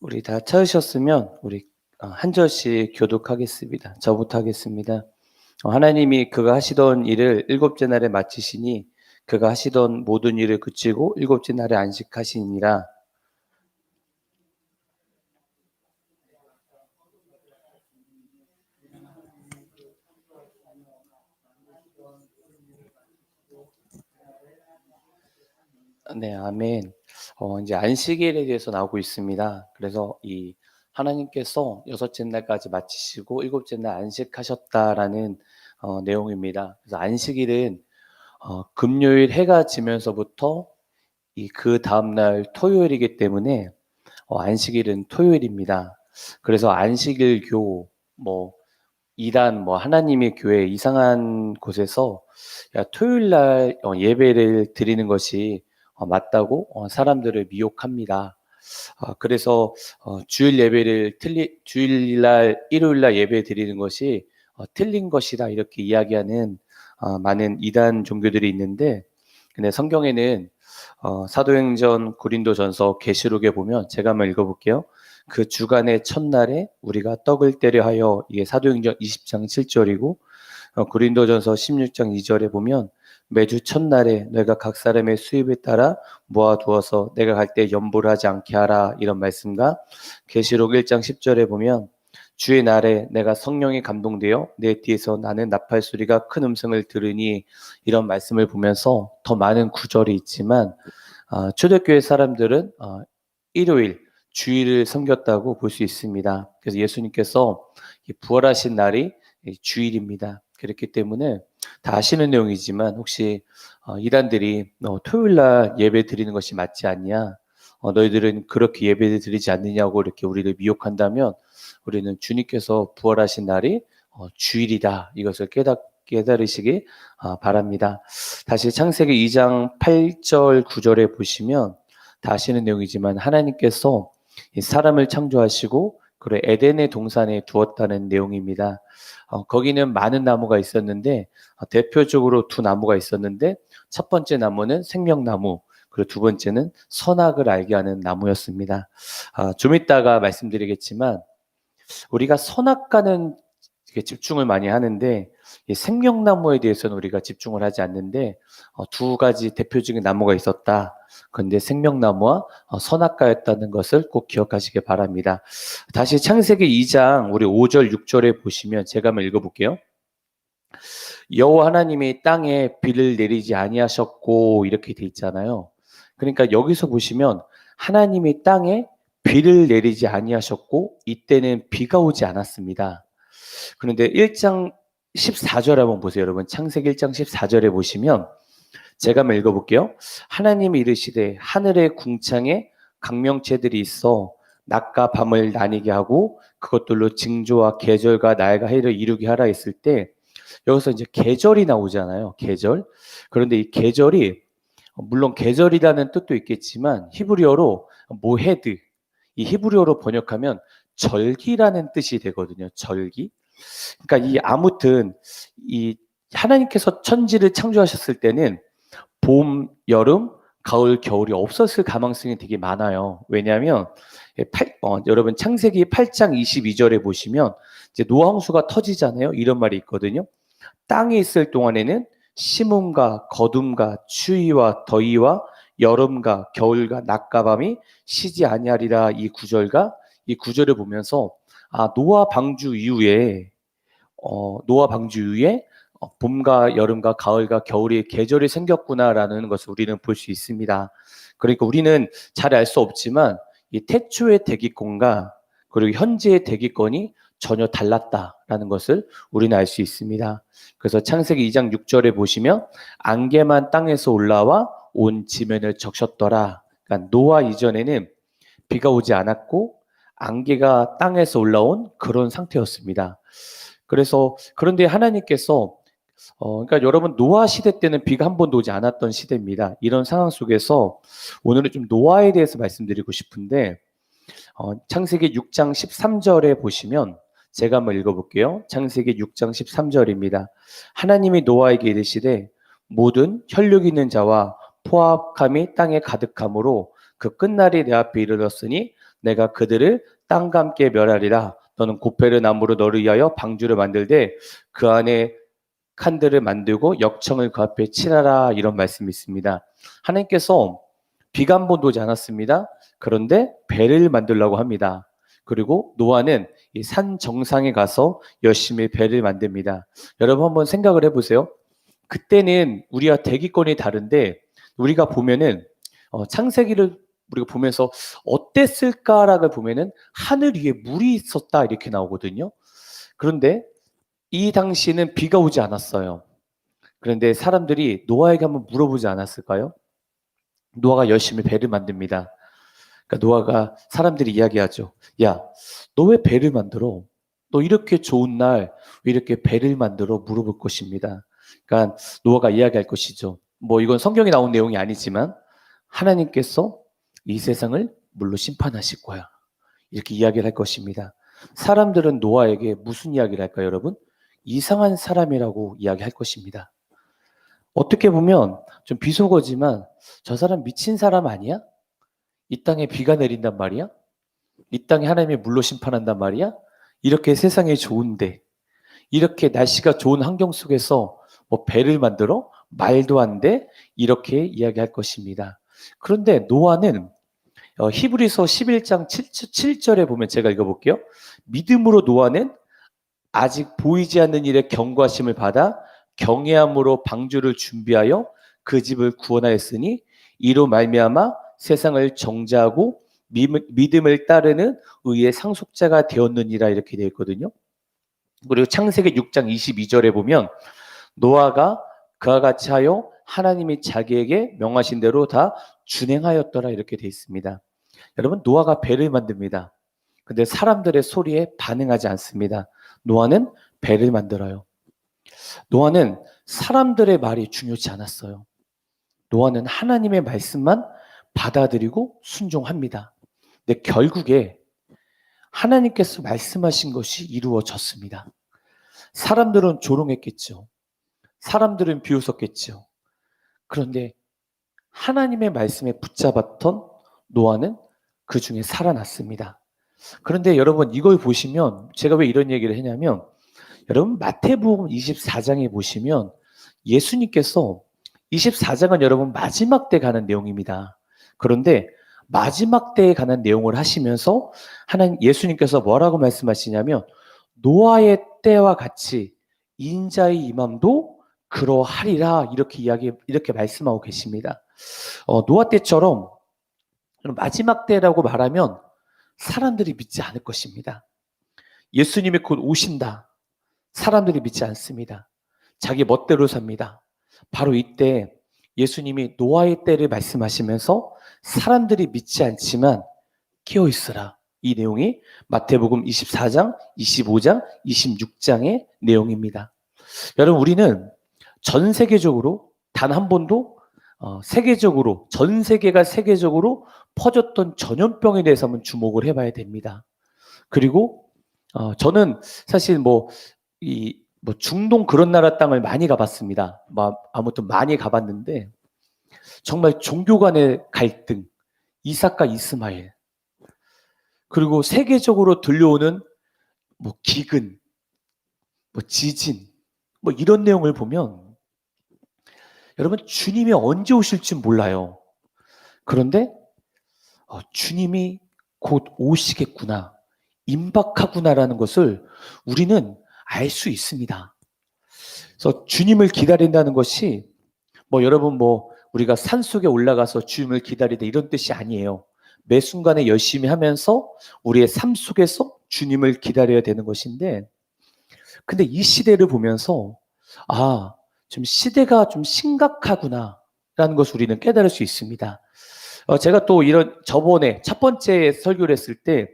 우리 다 찾으셨으면 우리 한 절씩 교독하겠습니다. 저부터 하겠습니다. 하나님이 그가 하시던 일을 일곱째 날에 마치시니 그가 하시던 모든 일을 그치고 일곱째 날에 안식하시니라. 네, 아멘. 이제 안식일에 대해서 나오고 있습니다. 그래서 이 하나님께서 여섯째 날까지 마치시고 일곱째 날 안식하셨다라는 내용입니다. 그래서 안식일은 금요일 해가 지면서부터 그 다음날 토요일이기 때문에 안식일은 토요일입니다. 그래서 안식일교 뭐 이단 하나님의 교회 이상한 곳에서 야, 토요일 날 예배를 드리는 것이 맞다고 사람들을 미혹합니다. 그래서 주일 날 일요일 날 예배 드리는 것이 틀린 것이다 이렇게 이야기하는 많은 이단 종교들이 있는데, 근데 성경에는 사도행전, 고린도전서, 계시록에 보면 제가 한번 읽어볼게요. 그 주간의 첫날에 우리가 떡을 떼려 하여, 이게 사도행전 20장 7절이고 고린도전서 16장 2절에 보면 매주 첫날에 내가 각 사람의 수입에 따라 모아두어서 내가 갈 때 염보를 하지 않게 하라, 이런 말씀과 계시록 1장 10절에 보면 주의 날에 내가 성령이 감동되어 내 뒤에서 나는 나팔 소리가 큰 음성을 들으니, 이런 말씀을 보면서 더 많은 구절이 있지만 초대교회 사람들은 일요일 주일을 섬겼다고 볼 수 있습니다. 그래서 예수님께서 부활하신 날이 주일입니다. 그렇기 때문에 다 아시는 내용이지만 혹시 이단들이 토요일 날 예배 드리는 것이 맞지 않냐, 너희들은 그렇게 예배를 드리지 않느냐고 이렇게 우리를 미혹한다면, 우리는 주님께서 부활하신 날이 주일이다, 이것을 깨달으시기 바랍니다. 다시 창세기 2장 8절 9절에 보시면 다 아시는 내용이지만 하나님께서 사람을 창조하시고 그리고 에덴의 동산에 두었다는 내용입니다. 거기는 많은 나무가 있었는데 대표적으로 두 나무가 있었는데, 첫 번째 나무는 생명나무, 그리고 두 번째는 선악을 알게 하는 나무였습니다. 좀 이따가 말씀드리겠지만 우리가 선악과는 집중을 많이 하는데 이 생명나무에 대해서는 우리가 집중을 하지 않는데, 두 가지 대표적인 나무가 있었다. 그런데 생명나무와 선악과였다는 것을 꼭 기억하시기 바랍니다. 다시 창세기 2장 우리 5절 6절에 보시면 제가 한번 읽어볼게요. 여호와 하나님이 땅에 비를 내리지 아니하셨고, 이렇게 돼 있잖아요. 그러니까 여기서 보시면 하나님이 땅에 비를 내리지 아니하셨고 이때는 비가 오지 않았습니다. 그런데 1장 14절 한번 보세요. 여러분, 창세기 1장 14절에 보시면 제가 한번 읽어볼게요. 하나님이 이르시되 하늘의 궁창에 강명체들이 있어 낮과 밤을 나뉘게 하고 그것들로 징조와 계절과 날과 해를 이루게 하라 했을 때, 여기서 이제 계절이 나오잖아요. 계절. 그런데 이 계절이 물론 계절이라는 뜻도 있겠지만 히브리어로 모헤드, 이 히브리어로 번역하면 절기라는 뜻이 되거든요. 절기. 그러니까 아무튼 이 하나님께서 천지를 창조하셨을 때는 봄, 여름, 가을, 겨울이 없었을 가능성이 되게 많아요. 왜냐하면 여러분 창세기 8장 22절에 보시면 이제 노홍수가 터지잖아요. 이런 말이 있거든요. 땅에 있을 동안에는 심음과 거둠과 추위와 더위와 여름과 겨울과 낮과 밤이 쉬지 아니하리라, 이 구절과 이 구절을 보면서 노아 방주 이후에 봄과 여름과 가을과 겨울이 계절이 생겼구나라는 것을 우리는 볼 수 있습니다. 그러니까 우리는 잘 알 수 없지만 이 태초의 대기권과 그리고 현재의 대기권이 전혀 달랐다라는 것을 우리는 알 수 있습니다. 그래서 창세기 2장 6절에 보시면 안개만 땅에서 올라와 온 지면을 적셨더라. 그러니까 노아 이전에는 비가 오지 않았고 안개가 땅에서 올라온 그런 상태였습니다. 그런데 하나님께서 그러니까 여러분, 노아 시대 때는 비가 한 번도 오지 않았던 시대입니다. 이런 상황 속에서 오늘은 좀 노아에 대해서 말씀드리고 싶은데, 창세기 6장 13절에 보시면 제가 한번 읽어볼게요. 창세기 6장 13절입니다. 하나님이 노아에게 이르시되 모든 혈육 있는 자와 포악함이 땅에 가득함으로 그 끝날이 내 앞에 이르렀으니 내가 그들을 땅과 함께 멸하리라. 너는 고페르 나무로 너를 위하여 방주를 만들되 그 안에 칸들을 만들고 역청을 그 앞에 칠하라. 이런 말씀이 있습니다. 하나님께서 비가 한 번도 오지 않았습니다. 그런데 배를 만들려고 합니다. 그리고 노아는 이 산 정상에 가서 열심히 배를 만듭니다. 여러분 한번 생각을 해보세요. 그때는 우리와 대기권이 다른데 우리가 보면은 창세기를 우리가 보면서 어땠을까라고 보면은 하늘 위에 물이 있었다 이렇게 나오거든요. 그런데 이 당시에는 비가 오지 않았어요. 그런데 사람들이 노아에게 한번 물어보지 않았을까요? 노아가 열심히 배를 만듭니다. 그러니까 노아가 사람들이 이야기하죠. 야, 너 왜 배를 만들어? 너 이렇게 좋은 날 왜 이렇게 배를 만들어? 물어볼 것입니다. 그러니까 노아가 이야기할 것이죠. 뭐 이건 성경에 나온 내용이 아니지만 하나님께서 이 세상을 물로 심판하실 거야. 이렇게 이야기를 할 것입니다. 사람들은 노아에게 무슨 이야기를 할까요, 여러분? 이상한 사람이라고 이야기할 것입니다. 어떻게 보면 좀 비속어지만 저 사람 미친 사람 아니야? 이 땅에 비가 내린단 말이야? 이 땅에 하나님이 물로 심판한단 말이야? 이렇게 세상이 좋은데 이렇게 날씨가 좋은 환경 속에서 뭐 배를 만들어? 말도 안 돼? 이렇게 이야기할 것입니다. 그런데 노아는 히브리서 11장 7절에 보면 제가 읽어볼게요. 믿음으로 노아는 아직 보이지 않는 일에 경고하심을 받아 경외함으로 방주를 준비하여 그 집을 구원하였으니 이로 말미암아 세상을 정죄하고 믿음을 따르는 의의 상속자가 되었느니라 이렇게 되어 있거든요. 그리고 창세기 6장 22절에 보면 노아가 그와 같이 하여 하나님이 자기에게 명하신 대로 다 준행하였더라 이렇게 되어 있습니다. 여러분 노아가 배를 만듭니다. 근데 사람들의 소리에 반응하지 않습니다. 노아는 배를 만들어요. 노아는 사람들의 말이 중요치 않았어요. 노아는 하나님의 말씀만 받아들이고 순종합니다. 근데 결국에 하나님께서 말씀하신 것이 이루어졌습니다. 사람들은 조롱했겠죠. 사람들은 비웃었겠죠. 그런데 하나님의 말씀에 붙잡았던 노아는 그 중에 살아났습니다. 그런데 여러분 이걸 보시면 제가 왜 이런 얘기를 했냐면 여러분 마태복음 24장에 보시면 예수님께서 24장은 여러분 마지막 때 가는 내용입니다. 그런데 마지막 때에 관한 내용을 하시면서 하나님 예수님께서 뭐라고 말씀하시냐면 노아의 때와 같이 인자의 임함도 그러하리라 이렇게 말씀하고 계십니다. 노아 때처럼 마지막 때라고 말하면 사람들이 믿지 않을 것입니다. 예수님이 곧 오신다. 사람들이 믿지 않습니다. 자기 멋대로 삽니다. 바로 이때 예수님이 노아의 때를 말씀하시면서 사람들이 믿지 않지만 깨어있으라. 이 내용이 마태복음 24장, 25장, 26장의 내용입니다. 여러분 우리는 전 세계적으로 단 한 번도 세계적으로 전 세계가 세계적으로 퍼졌던 전염병에 대해서 한번 주목을 해봐야 됩니다. 그리고 저는 사실 중동 그런 나라 땅을 많이 가봤습니다. 아무튼 많이 가봤는데 정말 종교 간의 갈등, 이삭과 이스마엘, 그리고 세계적으로 들려오는 기근, 지진, 이런 내용을 보면 여러분 주님이 언제 오실지 몰라요. 그런데 주님이 곧 오시겠구나, 임박하구나라는 것을 우리는 알 수 있습니다. 그래서 주님을 기다린다는 것이 여러분 우리가 산속에 올라가서 주님을 기다리다 이런 뜻이 아니에요. 매 순간에 열심히 하면서 우리의 삶 속에서 주님을 기다려야 되는 것인데 근데 이 시대를 보면서 좀 시대가 좀 심각하구나라는 것을 우리는 깨달을 수 있습니다. 제가 또 저번에 첫 번째 설교를 했을 때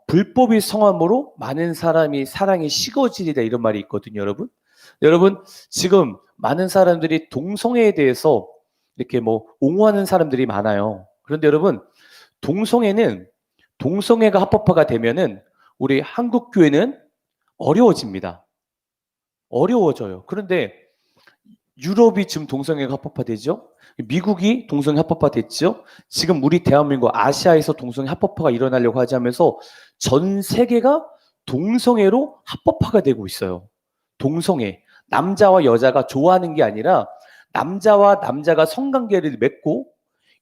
불법이 성함으로 많은 사람이 사랑이 식어지리다 이런 말이 있거든요, 여러분. 여러분 지금 많은 사람들이 동성애에 대해서 이렇게 옹호하는 사람들이 많아요. 그런데 여러분 동성애가 합법화가 되면은 우리 한국 교회는 어려워집니다. 어려워져요. 그런데 유럽이 지금 동성애가 합법화되죠. 미국이 동성애 합법화됐죠. 지금 우리 대한민국 아시아에서 동성애 합법화가 일어나려고 하자면서 전 세계가 동성애로 합법화가 되고 있어요. 동성애. 남자와 여자가 좋아하는 게 아니라 남자와 남자가 성관계를 맺고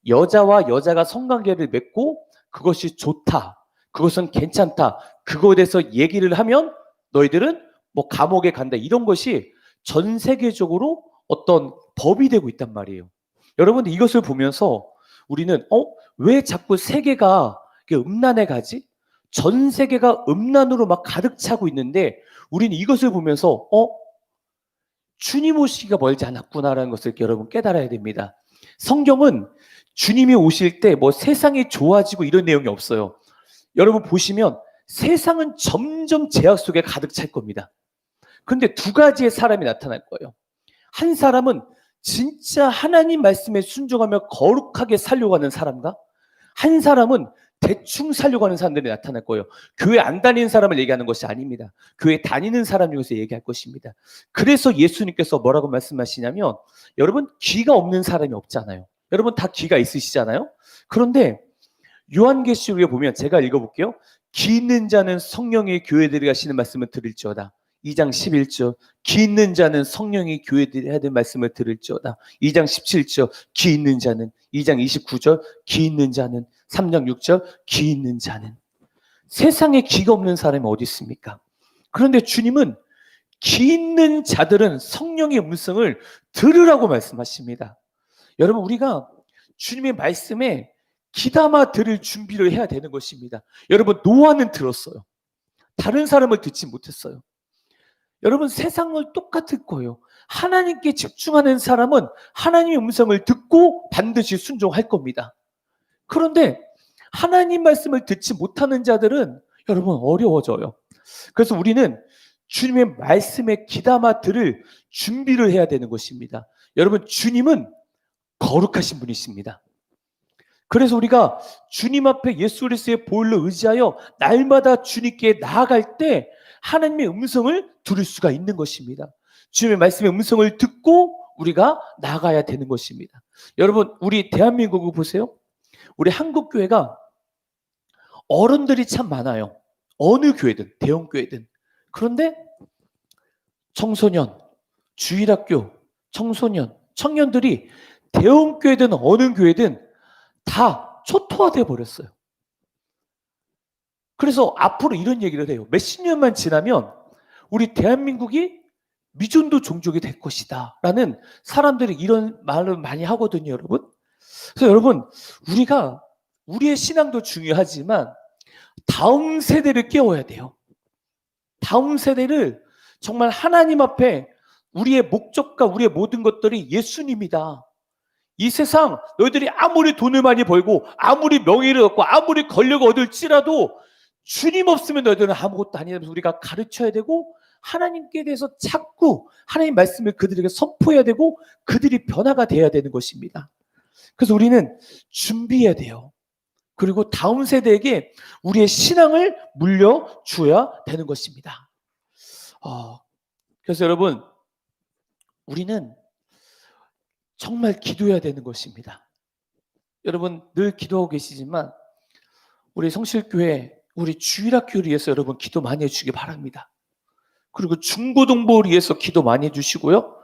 여자와 여자가 성관계를 맺고 그것이 좋다. 그것은 괜찮다. 그거에 대해서 얘기를 하면 너희들은 뭐 감옥에 간다. 이런 것이 전 세계적으로 어떤 법이 되고 있단 말이에요. 여러분 이것을 보면서 우리는 왜 자꾸 세계가 음란에 가지? 전 세계가 음란으로 막 가득 차고 있는데 우리는 이것을 보면서 주님 오시기가 멀지 않았구나라는 것을 여러분 깨달아야 됩니다. 성경은 주님이 오실 때 뭐 세상이 좋아지고 이런 내용이 없어요. 여러분 보시면 세상은 점점 죄악 속에 가득 찰 겁니다. 그런데 두 가지의 사람이 나타날 거예요. 한 사람은 진짜 하나님 말씀에 순종하며 거룩하게 살려고 하는 사람과 한 사람은 대충 살려고 하는 사람들이 나타날 거예요. 교회 안 다니는 사람을 얘기하는 것이 아닙니다. 교회 다니는 사람 중에서 얘기할 것입니다. 그래서 예수님께서 뭐라고 말씀하시냐면 여러분 귀가 없는 사람이 없잖아요. 여러분 다 귀가 있으시잖아요. 그런데 요한계시록에 보면 제가 읽어볼게요. 귀 있는 자는 성령의 교회들이 하시는 말씀을 들을지어다. 2장 11절 귀 있는 자는 성령이 교회들이 하는 말씀을 들을지어다. 2장 17절 귀 있는 자는 2장 29절 귀 있는 자는 3장 6절 귀 있는 자는 세상에 귀가 없는 사람이 어디 있습니까? 그런데 주님은 귀 있는 자들은 성령의 음성을 들으라고 말씀하십니다. 여러분 우리가 주님의 말씀에 귀담아 들을 준비를 해야 되는 것입니다. 여러분 노아는 들었어요. 다른 사람을 듣지 못했어요. 여러분 세상을 똑같을 거예요. 하나님께 집중하는 사람은 하나님의 음성을 듣고 반드시 순종할 겁니다. 그런데 하나님 말씀을 듣지 못하는 자들은 여러분 어려워져요. 그래서 우리는 주님의 말씀에 귀담아 들을 준비를 해야 되는 것입니다. 여러분 주님은 거룩하신 분이십니다. 그래서 우리가 주님 앞에 예수 그리스도의 보혈로 의지하여 날마다 주님께 나아갈 때 하나님의 음성을 들을 수가 있는 것입니다. 주님의 말씀의 음성을 듣고 우리가 나아가야 되는 것입니다. 여러분 우리 대한민국을 보세요. 우리 한국교회가 어른들이 참 많아요. 어느 교회든 대형 교회든. 그런데 청소년, 주일학교, 청소년, 청년들이 대형 교회든 어느 교회든 다 초토화돼 버렸어요. 그래서 앞으로 이런 얘기를 해요. 몇십 년만 지나면 우리 대한민국이 미존도 종족이 될 것이다 라는 사람들이 이런 말을 많이 하거든요, 여러분. 그래서 여러분 우리가 우리의 신앙도 중요하지만 다음 세대를 깨워야 돼요. 다음 세대를 정말 하나님 앞에 우리의 목적과 우리의 모든 것들이 예수님이다. 이 세상 너희들이 아무리 돈을 많이 벌고 아무리 명예를 얻고 아무리 권력을 얻을지라도 주님 없으면 너희들은 아무것도 아니라면서 우리가 가르쳐야 되고 하나님께 대해서 자꾸 하나님 말씀을 그들에게 선포해야 되고 그들이 변화가 돼야 되는 것입니다. 그래서 우리는 준비해야 돼요. 그리고 다음 세대에게 우리의 신앙을 물려줘야 되는 것입니다. 그래서 여러분 우리는 정말 기도해야 되는 것입니다. 여러분 늘 기도하고 계시지만 우리 성실교회 우리 주일학교를 위해서 여러분 기도 많이 해주시기 바랍니다. 그리고 중고등부를 위해서 기도 많이 해주시고요.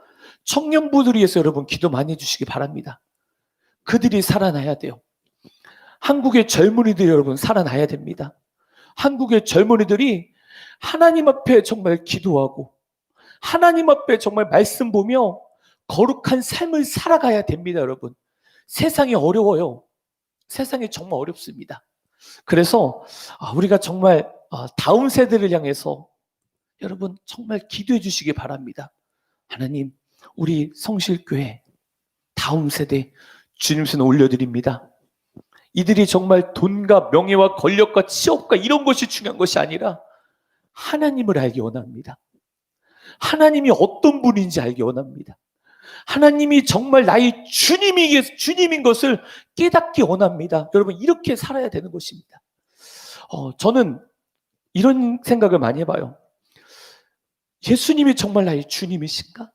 청년부들을 위해서 여러분 기도 많이 해주시기 바랍니다. 그들이 살아나야 돼요. 한국의 젊은이들이 여러분 살아나야 됩니다. 한국의 젊은이들이 하나님 앞에 정말 기도하고 하나님 앞에 정말 말씀 보며 거룩한 삶을 살아가야 됩니다, 여러분. 세상이 어려워요. 세상이 정말 어렵습니다. 그래서 우리가 정말 다음 세대를 향해서 여러분 정말 기도해 주시기 바랍니다. 하나님, 우리 성실교회 다음 세대 주님 손에 올려드립니다. 이들이 정말 돈과 명예와 권력과 취업과 이런 것이 중요한 것이 아니라 하나님을 알기 원합니다. 하나님이 어떤 분인지 알기 원합니다. 하나님이 정말 나의 주님인 것을 깨닫기 원합니다. 여러분 이렇게 살아야 되는 것입니다. 저는 이런 생각을 많이 해봐요. 예수님이 정말 나의 주님이신가?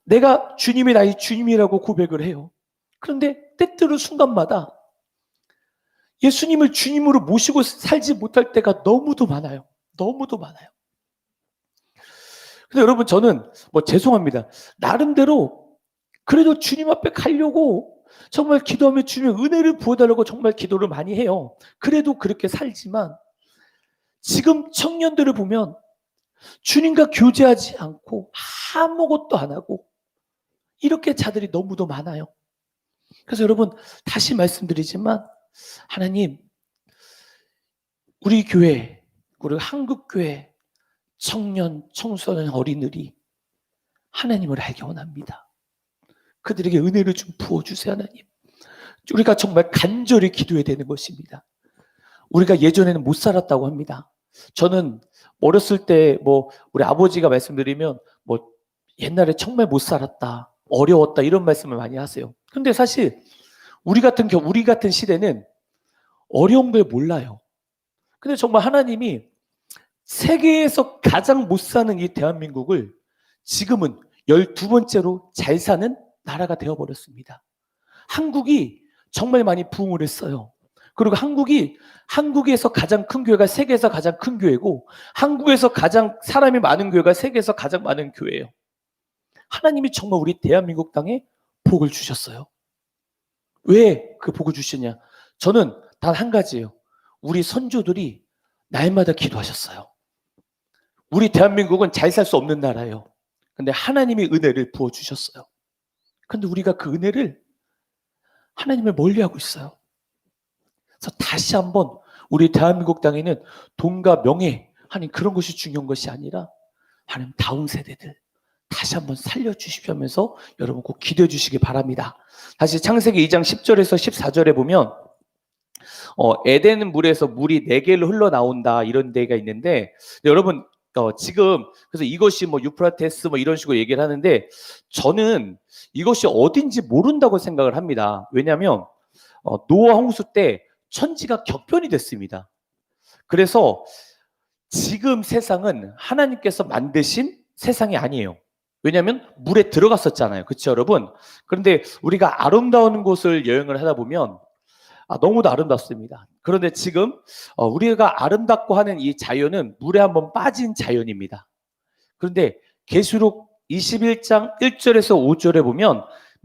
내가 주님이 나의 주님이라고 고백을 해요. 그런데 때때로 순간마다 예수님을 주님으로 모시고 살지 못할 때가 너무도 많아요. 너무도 많아요. 근데 여러분, 저는 죄송합니다. 나름대로 그래도 주님 앞에 가려고 정말 기도하며 주님의 은혜를 부어달라고 정말 기도를 많이 해요. 그래도 그렇게 살지만 지금 청년들을 보면 주님과 교제하지 않고 아무것도 안 하고 이렇게 자들이 너무도 많아요. 그래서 여러분, 다시 말씀드리지만 하나님, 우리 교회, 우리 한국교회 청년, 청소년, 어린이들이 하나님을 알기 원합니다. 그들에게 은혜를 좀 부어주세요. 하나님, 우리가 정말 간절히 기도해야 되는 것입니다. 우리가 예전에는 못 살았다고 합니다. 저는 어렸을 때 우리 아버지가 말씀드리면 옛날에 정말 못 살았다, 어려웠다 이런 말씀을 많이 하세요. 근데 사실 우리 같은 시대는 어려운 걸 몰라요. 근데 정말 하나님이 세계에서 가장 못 사는 이 대한민국을 지금은 12번째로 잘 사는 나라가 되어버렸습니다. 한국이 정말 많이 부흥을 했어요. 그리고 한국에서 가장 큰 교회가 세계에서 가장 큰 교회고, 한국에서 가장 사람이 많은 교회가 세계에서 가장 많은 교회예요. 하나님이 정말 우리 대한민국 땅에 복을 주셨어요. 왜 그 복을 주시냐? 저는 단 한 가지예요. 우리 선조들이 날마다 기도하셨어요. 우리 대한민국은 잘 살 수 없는 나라예요. 근데 하나님이 은혜를 부어주셨어요. 근데 우리가 그 은혜를 하나님을 멀리하고 있어요. 그래서 다시 한번 우리 대한민국 땅에는 돈과 명예, 하나님 그런 것이 중요한 것이 아니라 하나님 다음 세대들 다시 한번 살려주십시오 하면서 여러분 꼭 기도해 주시기 바랍니다. 다시 창세기 2장 10절에서 14절에 보면 에덴 물에서 물이 4개로 흘러나온다 이런 데가 있는데, 여러분 지금 그래서 이것이 유프라테스 이런 식으로 얘기를 하는데, 저는 이것이 어딘지 모른다고 생각을 합니다. 왜냐하면 노아 홍수 때 천지가 격변이 됐습니다. 그래서 지금 세상은 하나님께서 만드신 세상이 아니에요. 왜냐하면 물에 들어갔었잖아요. 그렇죠, 여러분? 그런데 우리가 아름다운 곳을 여행을 하다 보면 너무도 아름답습니다. 그런데 지금 우리가 아름답고 하는 이 자연은 물에 한번 빠진 자연입니다. 그런데 계시록 21장 1절에서 5절에 보면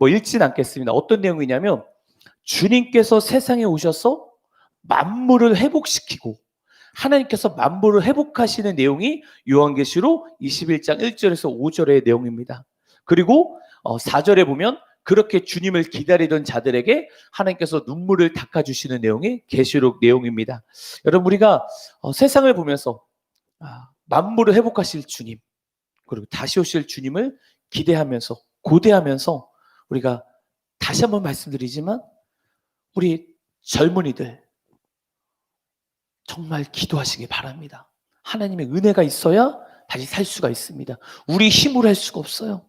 읽진 않겠습니다. 어떤 내용이냐면 주님께서 세상에 오셔서 만물을 회복시키고 하나님께서 만물을 회복하시는 내용이 요한계시록 21장 1절에서 5절의 내용입니다. 그리고 4절에 보면 그렇게 주님을 기다리던 자들에게 하나님께서 눈물을 닦아주시는 내용이 계시록 내용입니다. 여러분, 우리가 세상을 보면서 만물을 회복하실 주님, 그리고 다시 오실 주님을 기대하면서 고대하면서 우리가 다시 한번 말씀드리지만 우리 젊은이들 정말 기도하시기 바랍니다. 하나님의 은혜가 있어야 다시 살 수가 있습니다. 우리 힘으로 할 수가 없어요.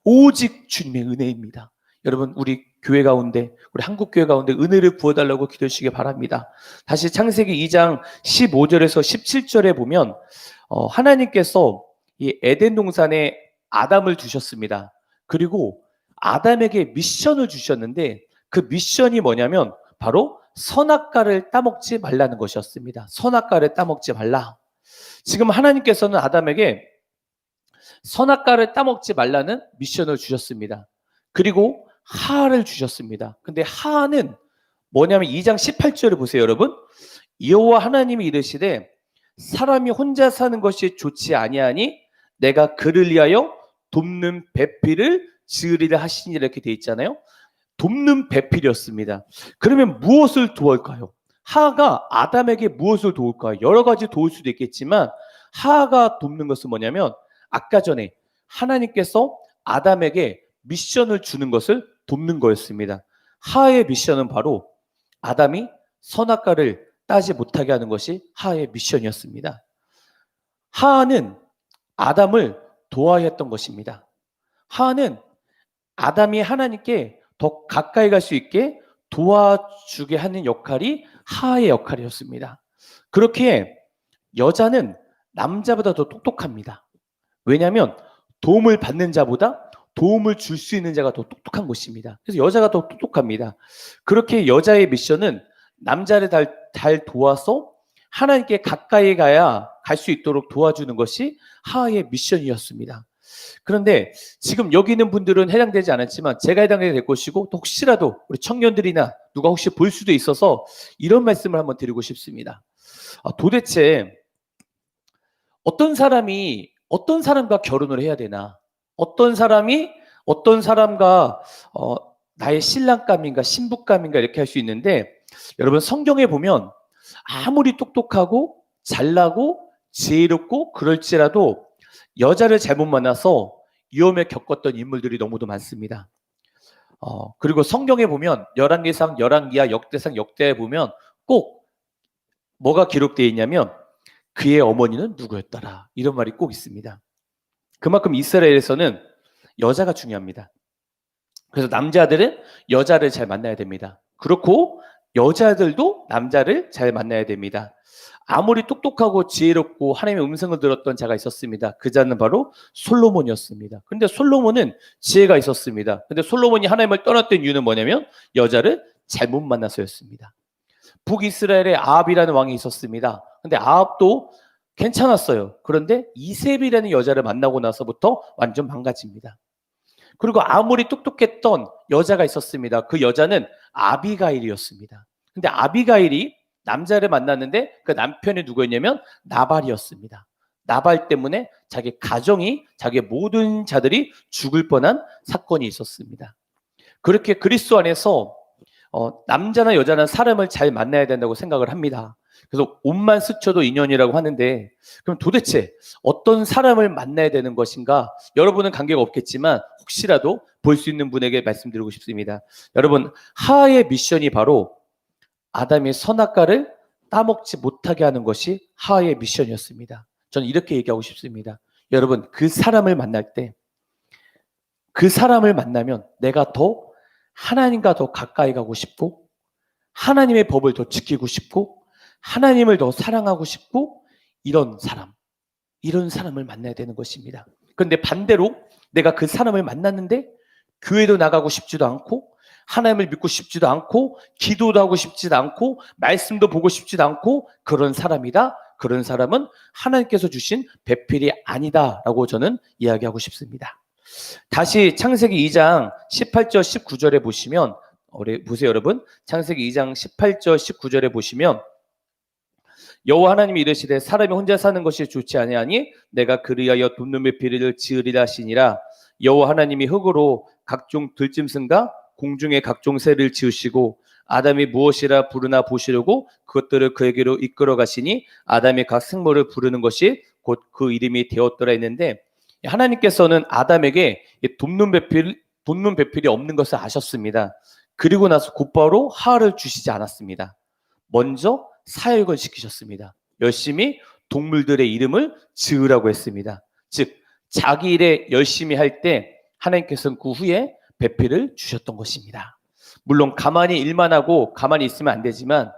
오직 주님의 은혜입니다. 여러분, 우리 교회 가운데, 우리 한국교회 가운데 은혜를 부어달라고 기도해 주시기 바랍니다. 다시 창세기 2장 15절에서 17절에 보면 하나님께서 이 에덴 동산에 아담을 두셨습니다. 그리고 아담에게 미션을 주셨는데 그 미션이 뭐냐면 바로 선악과를 따먹지 말라는 것이었습니다. 선악과를 따먹지 말라. 지금 하나님께서는 아담에게 선악과를 따먹지 말라는 미션을 주셨습니다. 그리고 하를 주셨습니다. 근데 하는 뭐냐면 2장 18절을 보세요, 여러분. 여호와 하나님이 이르시되 사람이 혼자 사는 것이 좋지 아니하니 내가 그를 위하여 돕는 배필을 지으리라 하시니 이렇게 돼 있잖아요. 돕는 배필이었습니다. 그러면 무엇을 도울까요? 하가 아담에게 무엇을 도울까요? 여러 가지 도울 수도 있겠지만 하가 돕는 것은 뭐냐면 아까 전에 하나님께서 아담에게 미션을 주는 것을 돕는 거였습니다. 하의 미션은 바로 아담이 선악과를 따지 못하게 하는 것이 하의 미션이었습니다. 하는 아담을 도와야 했던 것입니다. 하는 아담이 하나님께 더 가까이 갈 수 있게 도와주게 하는 역할이 하의 역할이었습니다. 그렇게 여자는 남자보다 더 똑똑합니다. 왜냐하면 도움을 받는 자보다 도움을 줄 수 있는 자가 더 똑똑한 것입니다. 그래서 여자가 더 똑똑합니다. 그렇게 여자의 미션은 남자를 잘 도와서 하나님께 가까이 가야 갈 수 있도록 도와주는 것이 하하의 미션이었습니다. 그런데 지금 여기 있는 분들은 해당되지 않았지만 제가 해당되게 될 것이고, 또 혹시라도 우리 청년들이나 누가 혹시 볼 수도 있어서 이런 말씀을 한번 드리고 싶습니다. 도대체 어떤 사람이 어떤 사람과 결혼을 해야 되나? 어떤 사람이 어떤 사람과 나의 신랑감인가 신부감인가 이렇게 할 수 있는데, 여러분 성경에 보면 아무리 똑똑하고 잘나고 지혜롭고 그럴지라도 여자를 잘못 만나서 위험에 겪었던 인물들이 너무도 많습니다. 그리고 성경에 보면 열왕기상, 열왕기하, 역대상, 역대에 보면 꼭 뭐가 기록되어 있냐면 그의 어머니는 누구였더라, 이런 말이 꼭 있습니다. 그만큼 이스라엘에서는 여자가 중요합니다. 그래서 남자들은 여자를 잘 만나야 됩니다. 그렇고 여자들도 남자를 잘 만나야 됩니다. 아무리 똑똑하고 지혜롭고 하나님의 음성을 들었던 자가 있었습니다. 그 자는 바로 솔로몬이었습니다. 그런데 솔로몬은 지혜가 있었습니다. 그런데 솔로몬이 하나님을 떠났던 이유는 뭐냐면 여자를 잘못 만나서였습니다. 북이스라엘에 아합이라는 왕이 있었습니다. 그런데 아합도 괜찮았어요. 그런데 이세벨이라는 여자를 만나고 나서부터 완전 망가집니다. 그리고 아무리 똑똑했던 여자가 있었습니다. 그 여자는 아비가일이었습니다. 근데 아비가일이 남자를 만났는데 그 남편이 누구였냐면 나발이었습니다. 나발 때문에 자기 가정이, 자기 모든 자들이 죽을 뻔한 사건이 있었습니다. 그렇게 그리스도 안에서 남자나 여자는 사람을 잘 만나야 된다고 생각을 합니다. 그래서 옷만 스쳐도 인연이라고 하는데, 그럼 도대체 어떤 사람을 만나야 되는 것인가? 여러분은 관계가 없겠지만 혹시라도 볼 수 있는 분에게 말씀드리고 싶습니다. 여러분, 하하의 미션이 바로 아담의 선악과를 따먹지 못하게 하는 것이 하하의 미션이었습니다. 저는 이렇게 얘기하고 싶습니다. 여러분, 그 사람을 만날 때, 그 사람을 만나면 내가 더 하나님과 더 가까이 가고 싶고, 하나님의 법을 더 지키고 싶고, 하나님을 더 사랑하고 싶고, 이런 사람을 만나야 되는 것입니다. 그런데 반대로 내가 그 사람을 만났는데 교회도 나가고 싶지도 않고, 하나님을 믿고 싶지도 않고, 기도도 하고 싶지도 않고, 말씀도 보고 싶지도 않고, 그런 사람이다. 그런 사람은 하나님께서 주신 배필이 아니다라고 저는 이야기하고 싶습니다. 다시 창세기 2장 18절 19절에 보시면, 보세요 여러분. 창세기 2장 18절 19절에 보시면 여호와 하나님이 이르시되 사람이 혼자 사는 것이 좋지 아니하니 내가 그리하여 돕는 배필을 지으리라 하시니라. 여호와 하나님이 흙으로 각종 들짐승과 공중의 각종 새를 지으시고 아담이 무엇이라 부르나 보시려고 그것들을 그에게로 이끌어 가시니 아담이 각 생물을 부르는 것이 곧 그 이름이 되었더라 했는데, 하나님께서는 아담에게 돕는 배필이 없는 것을 아셨습니다. 그리고 나서 곧바로 하하를 주시지 않았습니다. 먼저 사역을 시키셨습니다. 열심히 동물들의 이름을 지으라고 했습니다. 즉 자기 일에 열심히 할 때 하나님께서는 그 후에 배필을 주셨던 것입니다. 물론 가만히 일만 하고 가만히 있으면 안 되지만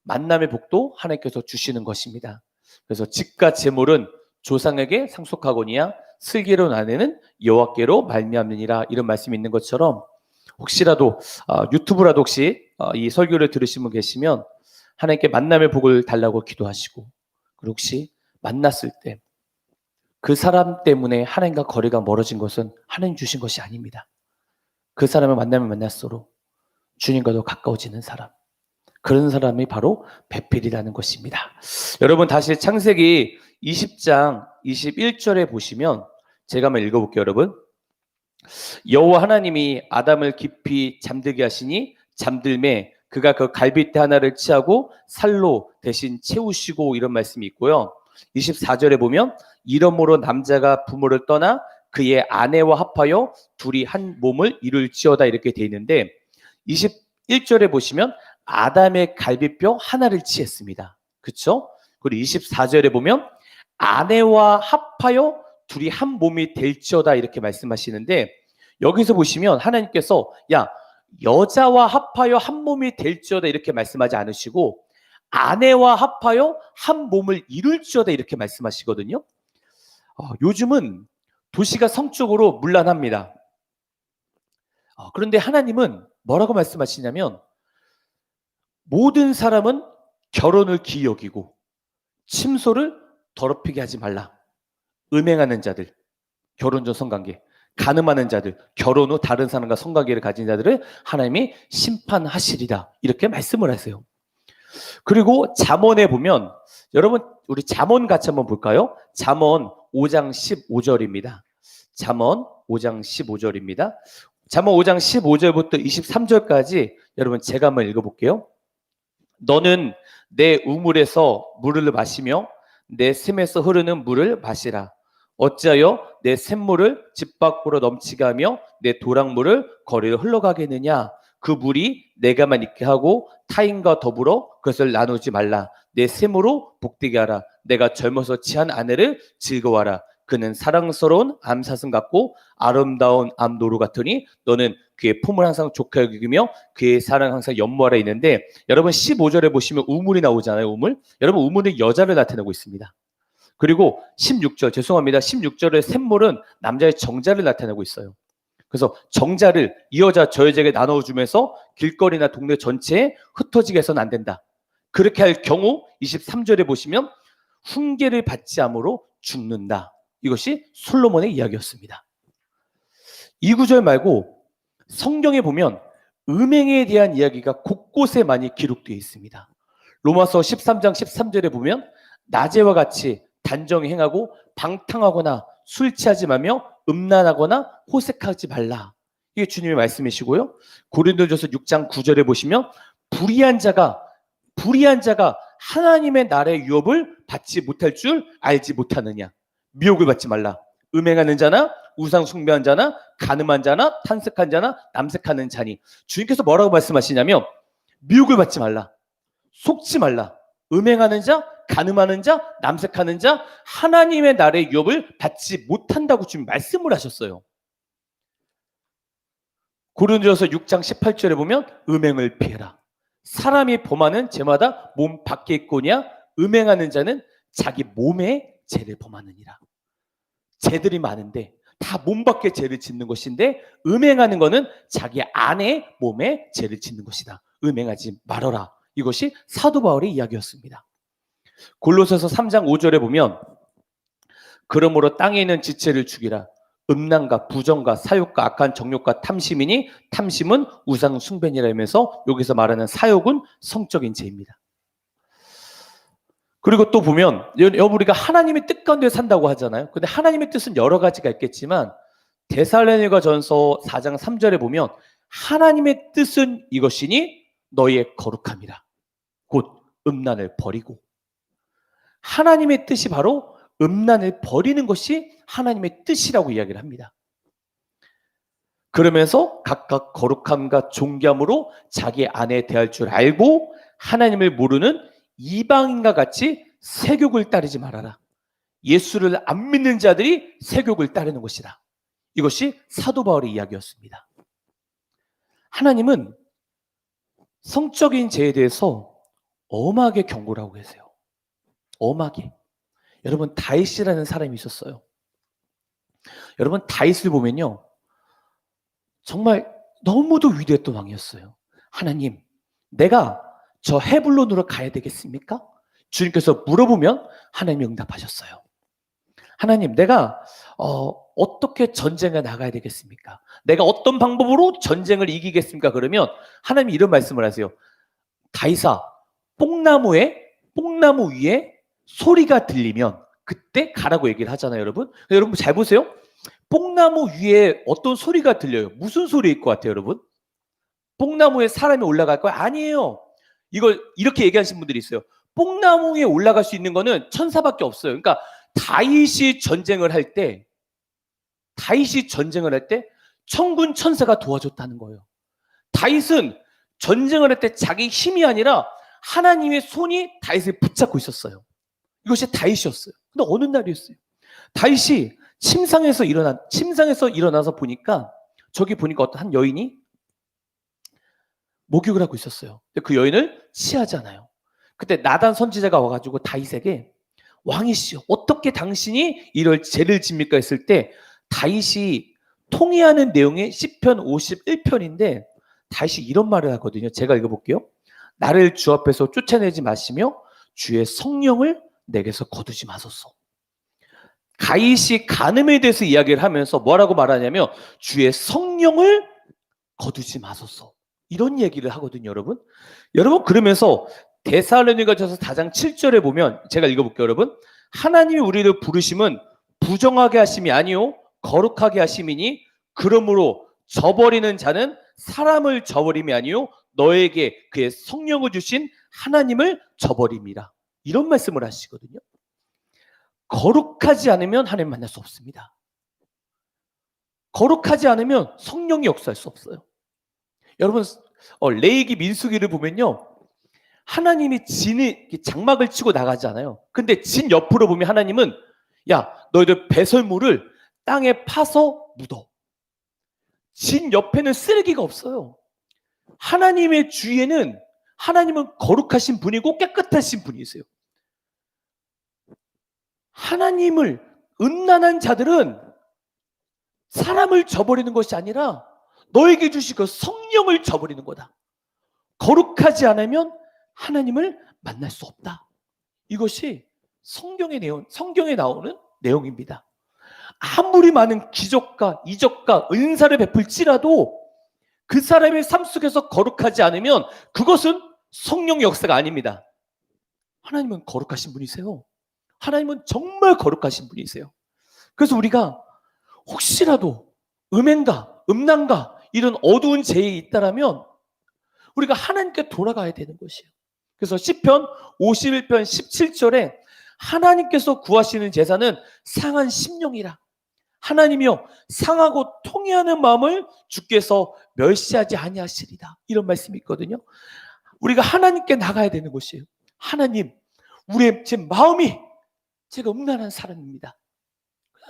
만남의 복도 하나님께서 주시는 것입니다. 그래서 집과 재물은 조상에게 상속하거니와 슬기로 나누는 여호와께로 말미암느니라, 이런 말씀이 있는 것처럼, 혹시라도 유튜브라도 혹시 이 설교를 들으신 분 계시면 하나님께 만남의 복을 달라고 기도하시고, 그리고 혹시 만났을 때 그 사람 때문에 하나님과 거리가 멀어진 것은 하나님 주신 것이 아닙니다. 그 사람을 만나면 만날수록 주님과도 가까워지는 사람, 그런 사람이 바로 배필이라는 것입니다. 여러분 다시 창세기 20장 21절에 보시면 제가 한번 읽어볼게요. 여러분, 여호와 하나님이 아담을 깊이 잠들게 하시니 잠들매 그가 그 갈빗대 하나를 취하고 살로 대신 채우시고, 이런 말씀이 있고요. 24절에 보면 이러므로 남자가 부모를 떠나 그의 아내와 합하여 둘이 한 몸을 이룰지어다, 이렇게 되어 있는데, 21절에 보시면 아담의 갈빗뼈 하나를 취했습니다. 그렇죠? 그리고 24절에 보면 아내와 합하여 둘이 한 몸이 될지어다, 이렇게 말씀하시는데, 여기서 보시면 하나님께서 여자와 합하여 한 몸이 될지어다 이렇게 말씀하지 않으시고 아내와 합하여 한 몸을 이룰지어다 이렇게 말씀하시거든요. 요즘은 도시가 성적으로 문란합니다. 그런데 하나님은 뭐라고 말씀하시냐면 모든 사람은 결혼을 귀히 여기고 침소를 더럽히게 하지 말라. 음행하는 자들, 결혼 전 성관계, 간음하는 자들, 결혼 후 다른 사람과 성관계를 가진 자들을 하나님이 심판하시리라. 이렇게 말씀을 하세요. 그리고 잠언에 보면 여러분 우리 잠언 같이 한번 볼까요? 잠언 5장 15절입니다. 잠언 5장 15절입니다. 잠언 5장 15절부터 23절까지 여러분 제가 한번 읽어볼게요. 너는 내 우물에서 물을 마시며 내 샘에서 흐르는 물을 마시라. 어찌하여 내 샘물을 집 밖으로 넘치게 하며 내 도랑물을 거리로 흘러가게 하느냐. 그 물이 내가만 있게 하고 타인과 더불어 그것을 나누지 말라. 내 샘으로 복되게 하라. 내가 젊어서 취한 아내를 즐거워하라. 그는 사랑스러운 암사슴 같고 아름다운 암노루 같으니 너는 그의 품을 항상 좋게 여기며 그의 사랑 항상 연모하라 있는데 여러분 15절에 보시면 우물이 나오잖아요. 우물. 여러분 우물은 여자를 나타내고 있습니다. 그리고 16절 죄송합니다. 16절의 샘물은 남자의 정자를 나타내고 있어요. 그래서 정자를 이 여자 저 여자에게 나눠주면서 길거리나 동네 전체에 흩어지게 해서는 안 된다. 그렇게 할 경우 23절에 보시면 훈계를 받지 않으므로 죽는다. 이것이 솔로몬의 이야기였습니다. 이 구절 말고 성경에 보면 음행에 대한 이야기가 곳곳에 많이 기록되어 있습니다. 로마서 13장 13절에 보면 낮에와 같이 단정히 행하고 방탕하거나 술 취하지 말며 음란하거나 호색하지 말라. 이게 주님의 말씀이시고요. 고린도전서 6장 9절에 보시면 불의한 자가 하나님의 나라의 유업을 받지 못할 줄 알지 못하느냐. 미혹을 받지 말라. 음행하는 자나 우상 숭배한 자나 간음한 자나 탄색한 자나 남색하는 자니. 주님께서 뭐라고 말씀하시냐면 미혹을 받지 말라. 속지 말라. 음행하는 자, 간음하는 자, 남색하는 자, 하나님의 나라의 유업을 받지 못한다고 주님 말씀을 하셨어요. 고린도전서 6장 18절에 보면 음행을 피해라. 사람이 범하는 죄마다 몸 밖에 있거냐 음행하는 자는 자기 몸에 죄를 범하느니라. 죄들이 많은데 다 몸 밖에 죄를 짓는 것인데 음행하는 것은 자기 안에 몸에 죄를 짓는 것이다. 음행하지 말아라. 이것이 사도 바울의 이야기였습니다. 골로새서 3장 5절에 보면 그러므로 땅에 있는 지체를 죽이라. 음란과 부정과 사욕과 악한 정욕과 탐심이니 탐심은 우상 숭배니라 하면서 여기서 말하는 사욕은 성적인 죄입니다. 그리고 또 보면 우리가 하나님의 뜻 가운데 산다고 하잖아요. 근데 하나님의 뜻은 여러 가지가 있겠지만 데살로니가전서 4장 3절에 보면 하나님의 뜻은 이것이니 너희의 거룩함이라. 곧 음란을 버리고. 하나님의 뜻이 바로 음란을 버리는 것이 하나님의 뜻이라고 이야기를 합니다. 그러면서 각각 거룩함과 존귀함으로 자기 안에 대할 줄 알고 하나님을 모르는 이방인과 같이 세욕을 따르지 말아라. 예수를 안 믿는 자들이 세욕을 따르는 것이다. 이것이 사도 바울의 이야기였습니다. 하나님은 성적인 죄에 대해서 엄하게 경고를 하고 계세요. 엄하게. 여러분 다윗이라는 사람이 있었어요. 여러분 다윗을 보면요. 정말 너무도 위대했던 왕이었어요. 하나님, 내가 저 헤블론으로 가야 되겠습니까? 주님께서 물어보면 하나님이 응답하셨어요. 하나님, 내가 어떻게 전쟁에 나가야 되겠습니까? 내가 어떤 방법으로 전쟁을 이기겠습니까? 그러면 하나님이 이런 말씀을 하세요. 다윗아, 뽕나무 위에 소리가 들리면 그때 가라고 얘기를 하잖아요, 여러분. 여러분 잘 보세요. 뽕나무 위에 어떤 소리가 들려요. 무슨 소리일 것 같아요, 여러분? 뽕나무에 사람이 올라갈 거야? 아니에요. 이걸 이렇게 얘기하시는 분들이 있어요. 뽕나무 위에 올라갈 수 있는 거는 천사밖에 없어요. 그러니까 다윗이 전쟁을 할 때 천군 천사가 도와줬다는 거예요. 다윗은 전쟁을 할 때 자기 힘이 아니라 하나님의 손이 다윗을 붙잡고 있었어요. 이것이 다윗이었어요. 근데 어느 날이었어요. 다윗이 침상에서 일어나서 보니까 저기 보니까 어떤 한 여인이 목욕을 하고 있었어요. 근데 그 여인을 취하잖아요. 그때 나단 선지자가 와가지고 다윗에게 왕이시여 어떻게 당신이 이럴 죄를 집니까 했을 때 다윗이 통일하는 내용의 시편 51편인데 다시 이런 말을 하거든요. 제가 읽어볼게요. 나를 주 앞에서 쫓아내지 마시며 주의 성령을 내게서 거두지 마소서. 가잇이 간음에 대해서 이야기를 하면서 뭐라고 말하냐면 주의 성령을 거두지 마소서. 이런 얘기를 하거든요, 여러분. 여러분, 그러면서 데살로니가전서 4장 7절에 보면 제가 읽어볼게요, 여러분. 하나님이 우리를 부르심은 부정하게 하심이 아니요 거룩하게 하심이니 그러므로 저버리는 자는 사람을 저버림이 아니요 너에게 그의 성령을 주신 하나님을 저버림이라. 이런 말씀을 하시거든요. 거룩하지 않으면 하나님 만날 수 없습니다. 거룩하지 않으면 성령이 역사할 수 없어요. 여러분, 레위기 민수기를 보면요, 하나님이 진이 장막을 치고 나가잖아요. 근데 진 옆으로 보면 하나님은 야, 너희들 배설물을 땅에 파서 묻어. 진 옆에는 쓰레기가 없어요. 하나님의 주위에는 하나님은 거룩하신 분이고 깨끗하신 분이세요. 하나님을 음란한 자들은 사람을 저버리는 것이 아니라 너에게 주신 그 성령을 저버리는 거다. 거룩하지 않으면 하나님을 만날 수 없다. 이것이 성경의 내용, 성경에 나오는 내용입니다. 아무리 많은 기적과 이적과 은사를 베풀지라도 그 사람의 삶 속에서 거룩하지 않으면 그것은 성령의 역사가 아닙니다. 하나님은 거룩하신 분이세요. 하나님은 정말 거룩하신 분이세요. 그래서 우리가 혹시라도 음행가, 음란가 이런 어두운 죄에 있다라면 우리가 하나님께 돌아가야 되는 것이에요. 그래서 시편 51편 17절에 하나님께서 구하시는 제사는 상한 심령이라. 하나님이여 상하고 통회하는 마음을 주께서 멸시하지 아니하시리다. 이런 말씀이 있거든요. 우리가 하나님께 나가야 되는 것이에요. 하나님, 우리의 제 마음이 제가 음란한 사람입니다.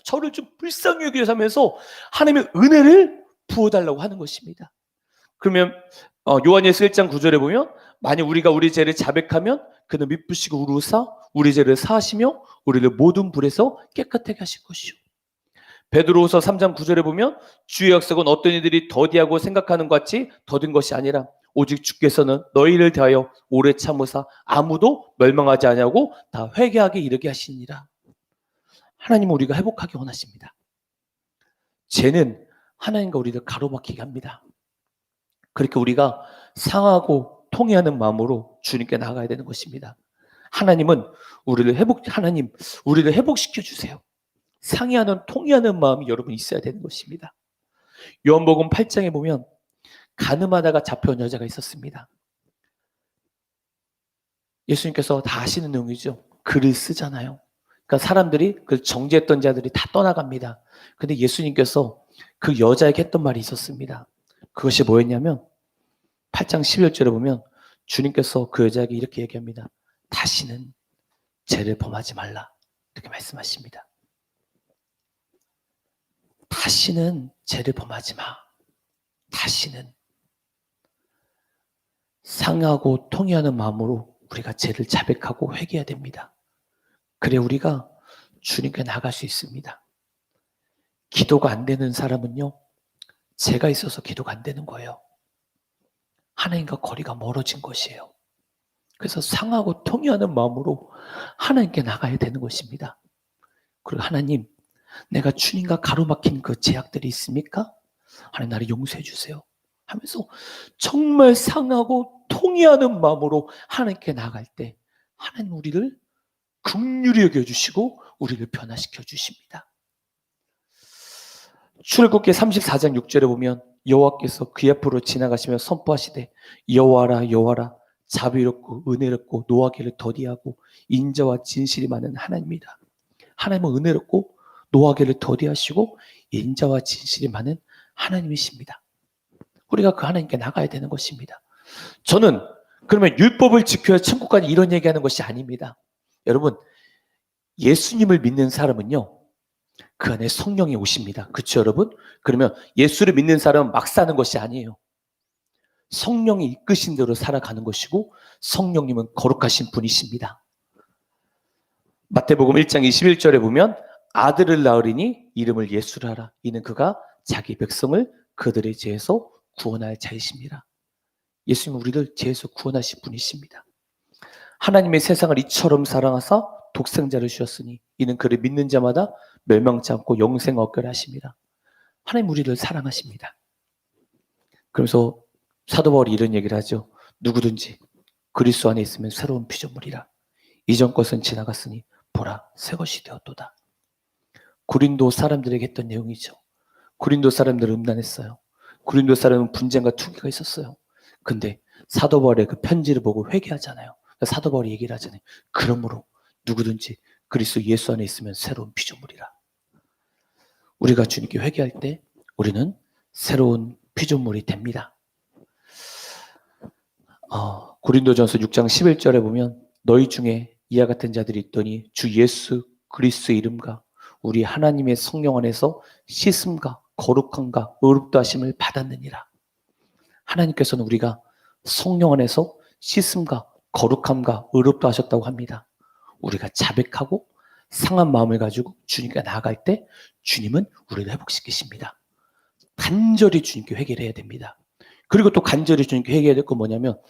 저를 좀 불쌍히 여기면서 하나님의 은혜를 부어달라고 하는 것입니다. 그러면 요한일서 1장 9절에 보면 만약 우리가 우리 죄를 자백하면 그는 미쁘시고 우루사 우리 죄를 사하시며 우리를 모든 불에서 깨끗하게 하실 것이요. 베드로후서 3장 9절에 보면 주의 약속은 어떤 이들이 더디하고 생각하는 것 같이 더딘 것이 아니라 오직 주께서는 너희를 대하여 오래 참으사 아무도 멸망하지 아니하고 다 회개하게 이르게 하시니라. 하나님은 우리가 회복하기 원하십니다. 죄는 하나님과 우리를 가로막히게 합니다. 그렇게 우리가 상하고 통회하는 마음으로 주님께 나가야 되는 것입니다. 하나님은 우리를 회복시켜 주세요. 상해하는 통회하는 마음이 여러분 있어야 되는 것입니다. 요한복음 8장에 보면 간음하다가 잡혀온 여자가 있었습니다. 예수님께서 다 아시는 내용이죠. 글을 쓰잖아요. 그러니까 사람들이 그 정죄했던 자들이 다 떠나갑니다. 근데 예수님께서 그 여자에게 했던 말이 있었습니다. 그것이 뭐였냐면 8장 11절에 보면 주님께서 그 여자에게 이렇게 얘기합니다. 다시는 죄를 범하지 말라. 이렇게 말씀하십니다. 다시는 죄를 범하지 마. 다시는. 상하고 통회하는 마음으로 우리가 죄를 자백하고 회개해야 됩니다. 그래 우리가 주님께 나갈 수 있습니다. 기도가 안 되는 사람은요, 죄가 있어서 기도가 안 되는 거예요. 하나님과 거리가 멀어진 것이에요. 그래서 상하고 통회하는 마음으로 하나님께 나가야 되는 것입니다. 그리고 하나님, 내가 주님과 가로막힌 그 제약들이 있습니까? 하나님 나를 용서해 주세요 하면서 정말 상하고 통회하는 마음으로 하나님께 나갈 때 하나님 우리를 긍휼히 여겨주시고 우리를 변화시켜 주십니다. 출애굽기 34장 6절에 보면 여호와께서 그 앞으로 지나가시며 선포하시되 여호와라 여호와라 자비롭고 은혜롭고 노하기를 더디하고 인자와 진실이 많은 하나님이라. 하나님은 은혜롭고 노하기를 더디하시고 인자와 진실이 많은 하나님이십니다. 우리가 그 하나님께 나가야 되는 것입니다. 저는 그러면 율법을 지켜야 천국 가니 이런 얘기하는 것이 아닙니다. 여러분, 예수님을 믿는 사람은요, 그 안에 성령이 오십니다. 그렇죠, 여러분? 그러면 예수를 믿는 사람은 막 사는 것이 아니에요. 성령이 이끄신 대로 살아가는 것이고 성령님은 거룩하신 분이십니다. 마태복음 1장 21절에 보면 아들을 낳으리니 이름을 예수라 하라. 이는 그가 자기 백성을 그들의 죄에서 구원할 자이십니다. 예수님은 우리를 죄에서 구원하실 분이십니다. 하나님의 세상을 이처럼 사랑하사 독생자를 주셨으니 이는 그를 믿는 자마다 멸망치 않고 영생 얻게 하십니다. 하나님 우리를 사랑하십니다. 그래서 사도 바울이 이런 얘기를 하죠. 누구든지 그리스도 안에 있으면 새로운 피조물이라. 이전 것은 지나갔으니 보라 새 것이 되었도다. 고린도 사람들에게 했던 내용이죠. 고린도 사람들은 음란했어요. 고린도 사람은 분쟁과 투기가 있었어요. 근데 사도 바울의 그 편지를 보고 회개하잖아요. 사도 바울이 얘기를 하잖아요. 그러므로 누구든지 그리스도 예수 안에 있으면 새로운 피조물이라. 우리가 주님께 회개할 때 우리는 새로운 피조물이 됩니다. 고린도전서 6장 11절에 보면 너희 중에 이와 같은 자들이 있더니 주 예수 그리스도의 이름과 우리 하나님의 성령 안에서 씻음과 거룩함과 의롭다 하심을 받았느니라. 하나님께서는 우리가 성령 안에서 씻음과 거룩함과 의롭다 하셨다고 합니다. 우리가 자백하고 상한 마음을 가지고 주님께 나아갈 때 주님은 우리를 회복시키십니다. 간절히 주님께 회개를 해야 됩니다. 그리고 또 간절히 주님께 회개해야 될 건 뭐냐면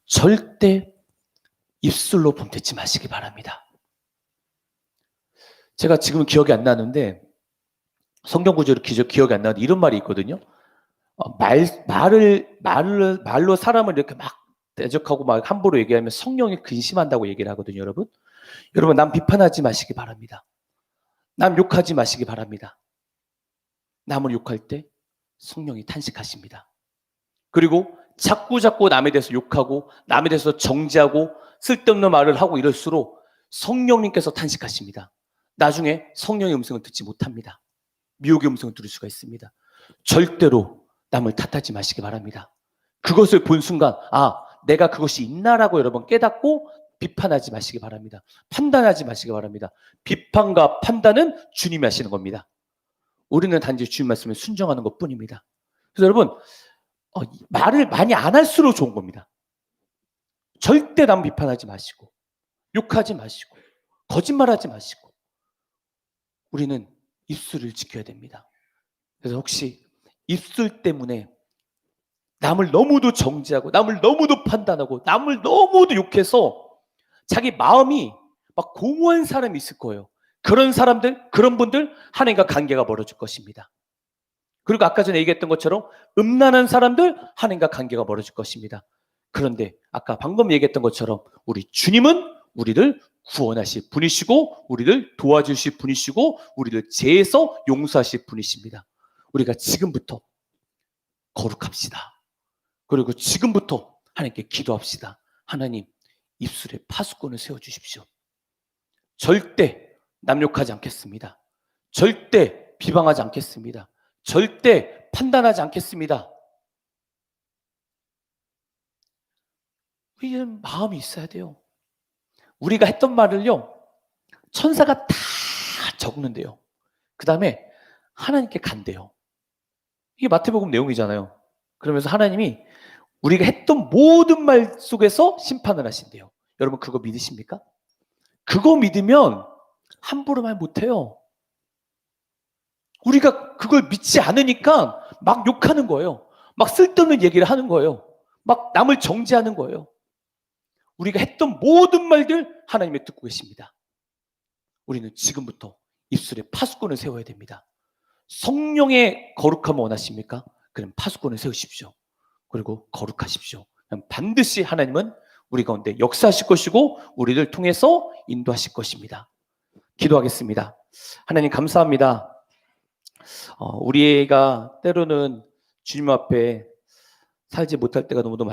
절대 입술로 범죄치 마시기 바랍니다. 제가 지금 기억이 안 나는데 성경 구절이 기억이 안 나는데 이런 말이 있거든요. 말로 사람을 이렇게 막 대적하고 막 함부로 얘기하면 성령이 근심한다고 얘기를 하거든요, 여러분. 여러분, 남 비판하지 마시기 바랍니다. 남 욕하지 마시기 바랍니다. 남을 욕할 때 성령이 탄식하십니다. 그리고 자꾸 남에 대해서 욕하고 남에 대해서 정죄하고 쓸데없는 말을 하고 이럴수록 성령님께서 탄식하십니다. 나중에 성령의 음성을 듣지 못합니다. 미혹의 음성을 들을 수가 있습니다. 절대로 남을 탓하지 마시기 바랍니다. 그것을 본 순간 내가 그것이 있나라고 여러분 깨닫고 비판하지 마시기 바랍니다. 판단하지 마시기 바랍니다. 비판과 판단은 주님이 하시는 겁니다. 우리는 단지 주님 말씀에 순종하는 것뿐입니다. 그래서 여러분 말을 많이 안 할수록 좋은 겁니다. 절대 남 비판하지 마시고 욕하지 마시고 거짓말하지 마시고 우리는 입술을 지켜야 됩니다. 그래서 혹시 입술 때문에 남을 너무도 정죄하고 남을 너무도 판단하고 남을 너무도 욕해서 자기 마음이 막 공허한 사람이 있을 거예요. 그런 사람들, 그런 분들 하나님과 관계가 멀어질 것입니다. 그리고 아까 전에 얘기했던 것처럼 음란한 사람들 하나님과 관계가 멀어질 것입니다. 그런데 아까 방금 얘기했던 것처럼 우리 주님은 우리를 구원하실 분이시고 우리를 도와주실 분이시고 우리를 죄에서 용서하실 분이십니다. 우리가 지금부터 거룩합시다. 그리고 지금부터 하나님께 기도합시다. 하나님, 입술에 파수꾼을 세워주십시오. 절대 남욕하지 않겠습니다. 절대 비방하지 않겠습니다. 절대 판단하지 않겠습니다. 이런 마음이 있어야 돼요. 우리가 했던 말을요, 천사가 다 적는데요. 그 다음에 하나님께 간대요. 이게 마태복음 내용이잖아요. 그러면서 하나님이 우리가 했던 모든 말 속에서 심판을 하신대요. 여러분 그거 믿으십니까? 그거 믿으면 함부로 말 못해요. 우리가 그걸 믿지 않으니까 막 욕하는 거예요. 막 쓸데없는 얘기를 하는 거예요. 막 남을 정죄하는 거예요. 우리가 했던 모든 말들 하나님이 듣고 계십니다. 우리는 지금부터 입술에 파수꾼을 세워야 됩니다. 성령의 거룩함을 원하십니까? 그럼 파수꾼을 세우십시오. 그리고 거룩하십시오. 반드시 하나님은 우리 가운데 역사하실 것이고 우리를 통해서 인도하실 것입니다. 기도하겠습니다. 하나님 감사합니다. 우리가 때로는 주님 앞에 살지 못할 때가 너무도 많습니다.